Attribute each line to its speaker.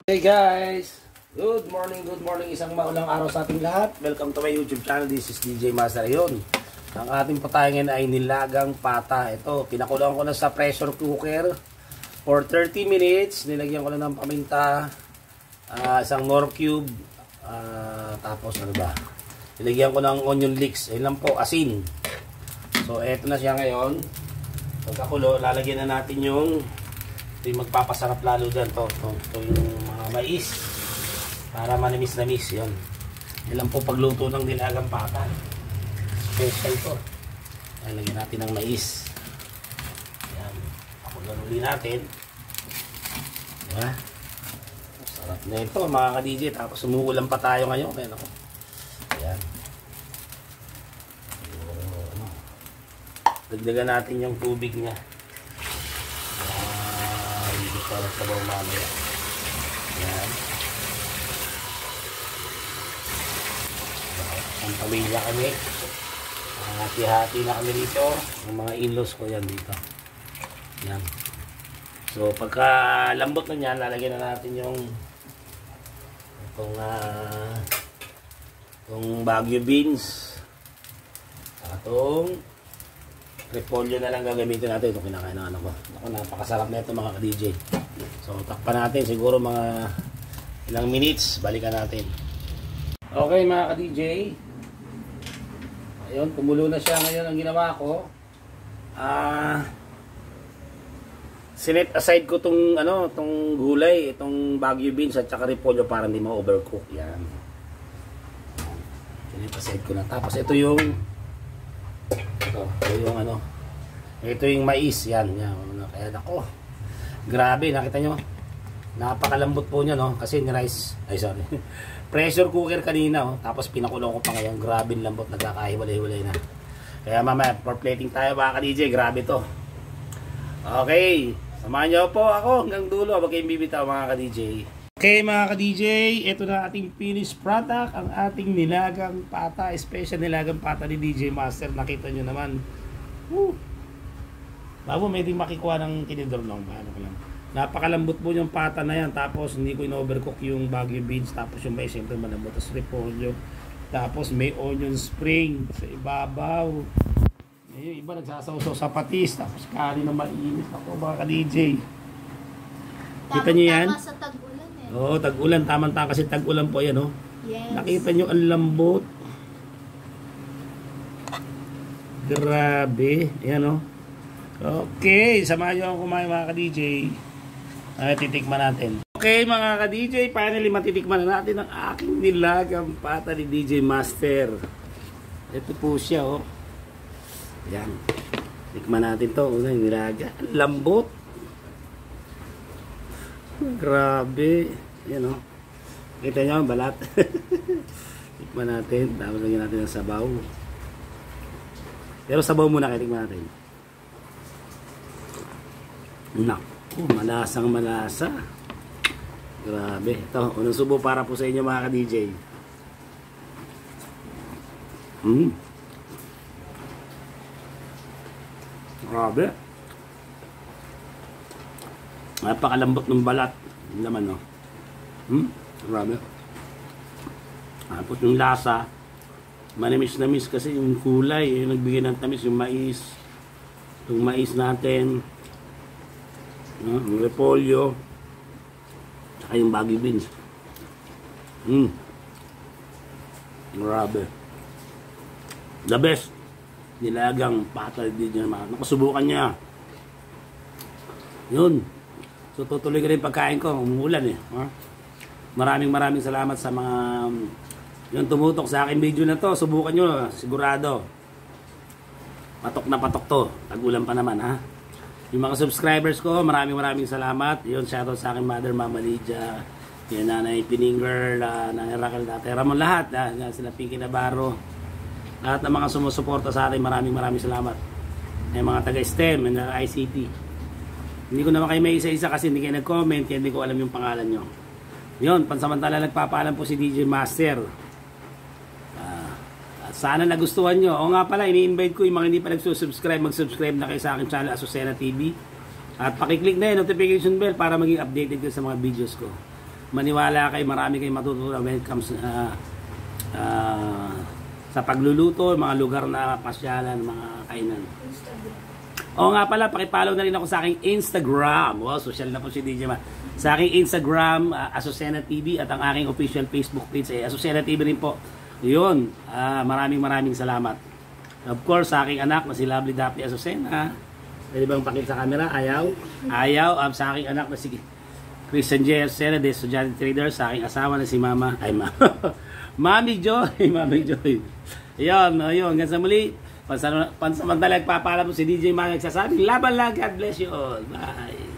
Speaker 1: Hey guys! Good morning, isang maulang araw sa ating lahat. Welcome to my YouTube channel. This is DJ Master Yon. Ang ating patayin ay nilagang pata. Ito, pinakulang ko na sa pressure cooker for 30 minutes. Nilagyan ko na ng paminta, isang nor cube, tapos ano ba? Nilagyan ko ng onion leeks. Ayun lang po, asin. So, eto na siya ngayon. Pagkakulo, lalagyan na natin yung magpapasarap lalo dyan to yung mga mais para manimis-namis yun. Ilan po pagluto ng nilagang pata, special to. Lagyan natin ng mais. Ayan, pakulan uli natin, diba? Sarap na ito mga ka-DJ. Tapos umuulan pa tayo ngayon. Ayan ako. Ayan. Dagdagan natin yung tubig niya para sa bawang mamaya. Ayan. Ang pamilya kami. Hati-hati na kami dito. Ang mga in-laws ko yan dito. Ayan. So pagka lambot na yan, lalagyan na natin yung itong Baguio beans. Itong repolyo na lang gagamitin natin. Ito kinakain ng anak ko. Ako, napakasarap na ito mga ka-DJ. So takpan natin siguro mga ilang minutes. Balikan natin. Okay mga ka-DJ, ayun, kumulo na siya. Ngayon ang ginawa ko, sinet aside ko tong gulay, itong Baguio beans at saka repolyo para hindi ma-overcook. Yan, sinet aside ko na. Tapos ito yung ito yung mais. Yan. Kaya nako, grabe, nakita nyo, napakalambot po nya, no? Kasi ni-rice, pressure cooker kanina, oh. Tapos pinakulong ko pa ngayon. Grabe lambot, nagkakahiwalay-hiwalay na. Kaya mamaya for plating tayo mga ka-DJ. Grabe to. Okay, samahan nyo po ako hanggang dulo. Huwag kayong bibitaw mga ka-DJ. Okay mga ka-DJ, ito na ating finished product. Ang ating nilagang pata, special nilagang pata ni DJ Master. Nakita nyo naman. Bago may di makikuha ng tinidor lang. Napakalambot po yung pata na yan. Tapos hindi ko in-overcook yung Baguio beans. Tapos yung may siyempre malambot. Tapos repolyo. Tapos may onion spring sa ibabaw. Yung iba nagsasawsaw sa patis. Tapos kanin na mainit. Ako mga ka-DJ, kita nyo yan?
Speaker 2: Tama sa tag-ulan eh.
Speaker 1: Oo, tag-ulan. Tama-tama kasi tag-ulan po yan, oh.
Speaker 2: Yes.
Speaker 1: Nakita nyo ang lambot. Grabe. Ayan, oh. Okay, samahan nyo akong kumain mga ka-DJ. Titikman natin. Okay mga ka-DJ, finally matitikman na natin ang aking nilagang pata ni DJ Master. Ito po siya, oh. Ayan. Tikman natin to. Una yung nilaga. Lambot. Grabe. Ayan, oh. Kita nyo ang balat. Tikman natin. Tapos lagyan natin ng sabaw. Pero sabaw muna kayo, tikman natin. Naku, malasang malasa. Grabe. Ito, unang subo para po sa inyo mga ka-DJ. Grabe. Napakalambot ng balat. Yung laman, no? Grabe. Tapos yung lasa, manimis-namis kasi yung kulay, yung nagbigay ng tamis, yung mais. Yung mais natin. Yung repolyo. Tsaka yung Baguio beans. Grabe. The best nilagang pata din niya. Nakasubukan niya. Yun. So tutuloy ko rin pagkain ko. Umuulan eh. Maraming salamat sa mga yung tumutok sa akin video na to. Subukan nyo. Sigurado. Patok na patok to. Tag-ulan pa naman, ha. Yung mga subscribers ko, maraming salamat. Yun, shoutout sa akin mother, Mama Lydia, yung nanay Pininger, nanay Raquel, Tate Ramon, lahat. Sila Pinky Navarro. Lahat ng mga sumusuporta sa akin, maraming salamat. Yung mga taga-STEM, yung ICT. Hindi ko naman kayo may isa-isa kasi hindi kayo nag-comment, kaya hindi ko alam yung pangalan nyo. Yun, pansamantala nagpapaalam po si DJ Master. Sana nagustuhan nyo. O nga pala, ini-invite ko yung mga hindi pa nagsusubscribe, mag-subscribe na kayo sa aking channel, Azucena TV. At pakiclick na yung notification bell para maging updated kayo sa mga videos ko. maniwala kayo, marami kayong matutunan when it comes sa pagluluto, mga lugar na pasyalan, mga kainan. Oo nga pala, pakipollow na rin ako sa aking Instagram. Wow, social na po si DJ Ma. Sa aking Instagram, Azucena TV, at ang aking official Facebook page ay Azucena TV rin po. Yun, maraming salamat. Of course, sa aking anak na si Lovely Daphne Azucena. Pwede bang pakita sa camera? Ayaw. Sa aking anak na si Christian J. Azucena, de Estudyante Trader. Sa aking asawa na si Mami Joy. Yun, hanggang sa muli. Pansamantala nagpapaalam po si DJ Mang nagsasabing laban lang. God bless you all. Bye.